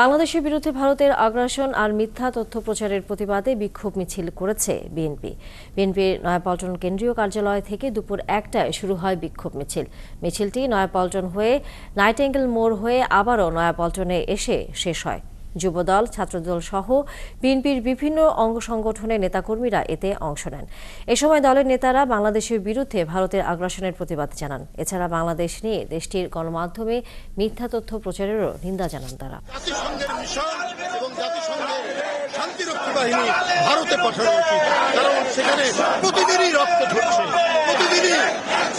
বাংলাদেশের বিরুদ্ধে ভারতের আগ্রাসন আর মিথ্যা তথ্য প্রচারের প্রতিবাদে বিক্ষোভ মিছিল করেছে বিএনপি। বিএনপির নয়াপল্টন কেন্দ্রীয় কার্যালয় থেকে দুপুর ১টায় শুরু হয় বিক্ষোভ মিছিল। মিছিলটি নয়াপল্টন হয়ে নাইটেঙ্গেল মোড় হয়ে আবারও নয়াপল্টনে এসে শেষ হয়। যুবদল, ছাত্রদল সহ বিএনপির বিভিন্ন অঙ্গ সংগঠনের নেতাকর্মীরা এতে অংশ নেন। এ সময় দলের নেতারা বাংলাদেশের বিরুদ্ধে ভারতের আগ্রাসনের প্রতিবাদ জানান। এছাড়া বাংলাদেশ নিয়ে দেশটির গণমাধ্যমে মিথ্যা তথ্য প্রচারেরও নিন্দা জানান তারা। জাতিসংঘের মিশন এবং জাতিসংঘের শান্তিরক্ষী বাহিনী ভারতে পাঠানো উচিত, কারণ সেখানে প্রতিদিনই রক্ত ঝরছে, প্রতিদিনই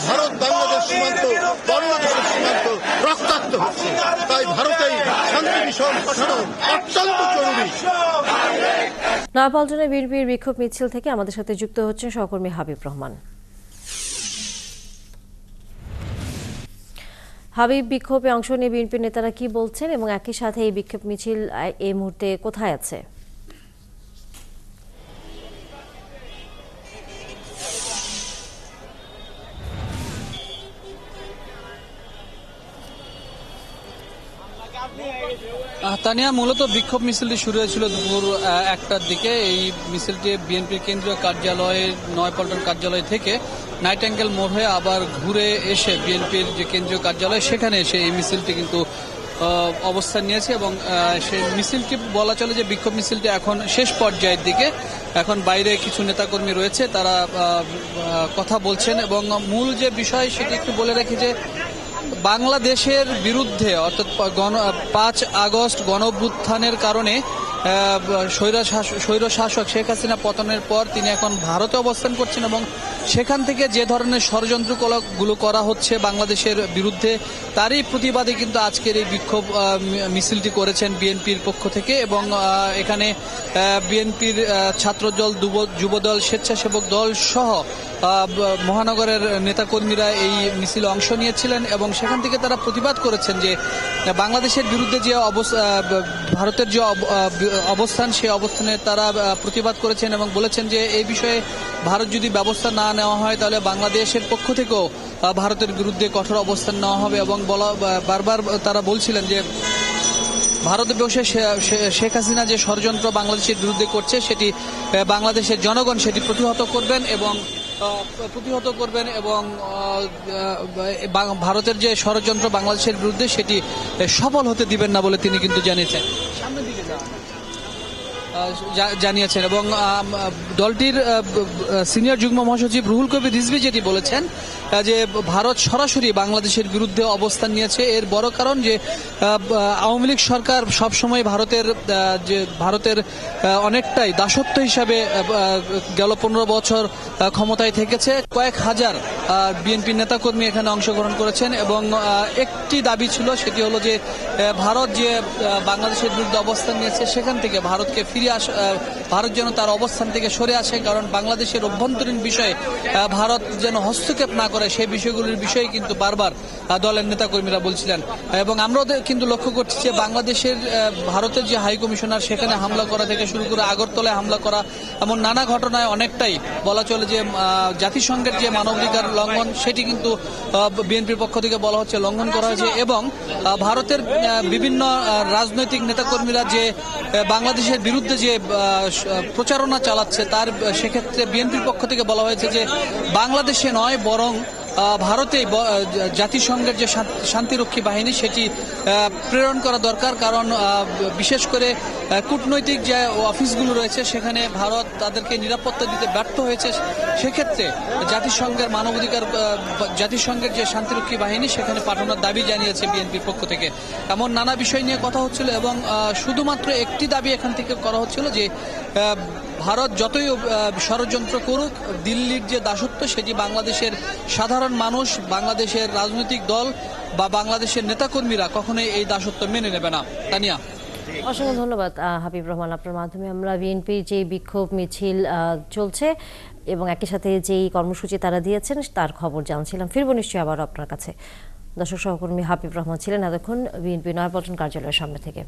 ভারত বাংলাদেশ সীমান্ত, বাংলাদেশের সীমান্ত রক্তাক্ত হচ্ছে। তাই ভারতেই শান্তি মিশন পাঠানো অত্যন্ত জরুরি। নয়াপল্টনে বিএনপির বিক্ষোভ মিছিল থেকে আমাদের সাথে যুক্ত হচ্ছেন সহকর্মী হাবিব রহমান। হাবিব, বিক্ষোভে অংশ নিয়ে বিএনপির নেতারা কি বলছেন এবং একই সাথে এই বিক্ষোভ মিছিল এই মুহূর্তে কোথায় আছে? তানিয়া, মূলত বিক্ষোভ মিছিলটি শুরু হয়েছিল দুপুর ১টার দিকে। এই মিছিলটি বিএনপির কেন্দ্রীয় কার্যালয়ের নয়াপল্টন কার্যালয় থেকে নাইটেঙ্গেল মোড় হয়ে আবার ঘুরে এসে বিএনপির যে কেন্দ্রীয় কার্যালয় সেখানে এসে এই মিছিলটি কিন্তু অবস্থান নিয়েছে এবং সেই মিছিলটি বলা চলে যে বিক্ষোভ মিছিলটি এখন শেষ পর্যায়ের দিকে। এখন বাইরে কিছু নেতাকর্মী রয়েছে, তারা কথা বলছেন এবং মূল যে বিষয় সেটি একটু বলে রেখে যে বাংলাদেশের বিরুদ্ধে অর্থাৎ ৫ আগস্ট গণঅভ্যুত্থানের কারণে স্বৈরশাসক শেখ হাসিনা পতনের পর তিনি এখন ভারতে অবস্থান করছেন এবং সেখান থেকে যে ধরনের ষড়যন্ত্রগুলো করা হচ্ছে বাংলাদেশের বিরুদ্ধে তারই প্রতিবাদে কিন্তু আজকের এই বিক্ষোভ মিছিলটি করেছেন বিএনপির পক্ষ থেকে। এবং এখানে বিএনপির ছাত্রদল, যুবদল, স্বেচ্ছাসেবক দল সহ মহানগরের নেতাকর্মীরা এই মিছিলে অংশ নিয়েছিলেন এবং সেখান থেকে তারা প্রতিবাদ করেছেন যে বাংলাদেশের বিরুদ্ধে যে ভারতের যে অবস্থান, সেই অবস্থানে তারা প্রতিবাদ করেছেন এবং বলেছেন যে এই বিষয়ে ভারত যদি ব্যবস্থা না নেওয়া হয় তাহলে বাংলাদেশের পক্ষ থেকেও ভারতের বিরুদ্ধে কঠোর অবস্থান নেওয়া হবে। এবং বারবার তারা বলছিলেন যে ভারতে বসে শেখ হাসিনা যে ষড়যন্ত্র বাংলাদেশের বিরুদ্ধে করছে সেটি বাংলাদেশের জনগণ সেটি প্রতিহত করবেন এবং ভারতের যে ষড়যন্ত্র বাংলাদেশের বিরুদ্ধে সেটি সফল হতে দিবেন না বলে তিনি কিন্তু জানিয়েছেন। এবং দলটির সিনিয়র যুগ্ম মহাসচিব রুহুল কবির রিজভী যেটি বলেছেন যে ভারত সরাসরি বাংলাদেশের বিরুদ্ধে অবস্থান নিয়েছে। এর বড় কারণ যে আওয়ামী লীগ সরকার সবসময় ভারতের অনেকটাই দাসত্ব হিসাবে গেল ১৫ বছর ক্ষমতায় থেকেছে। কয়েক হাজার বিএনপি নেতাকর্মী এখানে অংশগ্রহণ করেছেন এবং একটি দাবি ছিল, সেটি হলো যে ভারত যে বাংলাদেশের বিরুদ্ধে অবস্থান নিয়েছে সেখান থেকে ভারতকে ভারত যেন তার অবস্থান থেকে সরে আসে, কারণ বাংলাদেশের অভ্যন্তরীণ বিষয়ে ভারত যেন হস্তক্ষেপ না করে সেই বিষয়গুলির বিষয়ে কিন্তু বারবার দলের নেতাকর্মীরা বলছিলেন। এবং আমরাও কিন্তু লক্ষ্য করছি যে বাংলাদেশের ভারতের যে হাই কমিশনার সেখানে হামলা করা থেকে শুরু করে আগরতলায় হামলা করা এমন নানা ঘটনায় অনেকটাই বলা চলে যে জাতিসংঘের যে মানবাধিকার লঙ্ঘন সেটি কিন্তু বিএনপির পক্ষ থেকে বলা হচ্ছে লঙ্ঘন করা হয়েছে। এবং ভারতের বিভিন্ন রাজনৈতিক নেতাকর্মীরা যে বাংলাদেশের বিরুদ্ধে যে প্রচারণা চালাচ্ছে তার সেক্ষেত্রে বিএনপির পক্ষ থেকে বলা হয়েছে যে বাংলাদেশে নয় বরং ভারতে জাতিসংঘের যে শান্তিরক্ষী বাহিনী সেটি প্রেরণ করা দরকার, কারণ বিশেষ করে কূটনৈতিক যে অফিসগুলো রয়েছে সেখানে ভারত তাদেরকে নিরাপত্তা দিতে ব্যর্থ হয়েছে। সেক্ষেত্রে জাতিসংঘের যে শান্তিরক্ষী বাহিনী সেখানে পাঠানোর দাবি জানিয়েছে বিএনপির পক্ষ থেকে। এমন নানা বিষয় নিয়ে কথা হচ্ছিল এবং শুধুমাত্র একটি দাবি এখান থেকে করা হচ্ছিল যে ভারত যতই ষড়যন্ত্র করুক, দিল্লির যে দাসত্ব সেটি বাংলাদেশের সাধারণ মানুষ, বাংলাদেশের রাজনৈতিক দল বা বাংলাদেশের নেতাকর্মীরা কখনোই এই দাসত্ব মেনে নেবে না। তানিয়া, অসংখ্য ধন্যবাদ হাবিব রহমান। আপনার মাধ্যমে আমরা বিএনপির যে বিক্ষোভ মিছিল চলছে এবং একই সাথে যেই কর্মসূচি তারা দিয়েছেন তার খবর জানছিলাম। ফিরবো নিশ্চয়ই আবার আপনার কাছে। দর্শক, সহকর্মী হাবিব রহমান ছিলেন এতক্ষণ বিএনপি নয়াপল্টন কার্যালয়ের সামনে থেকে।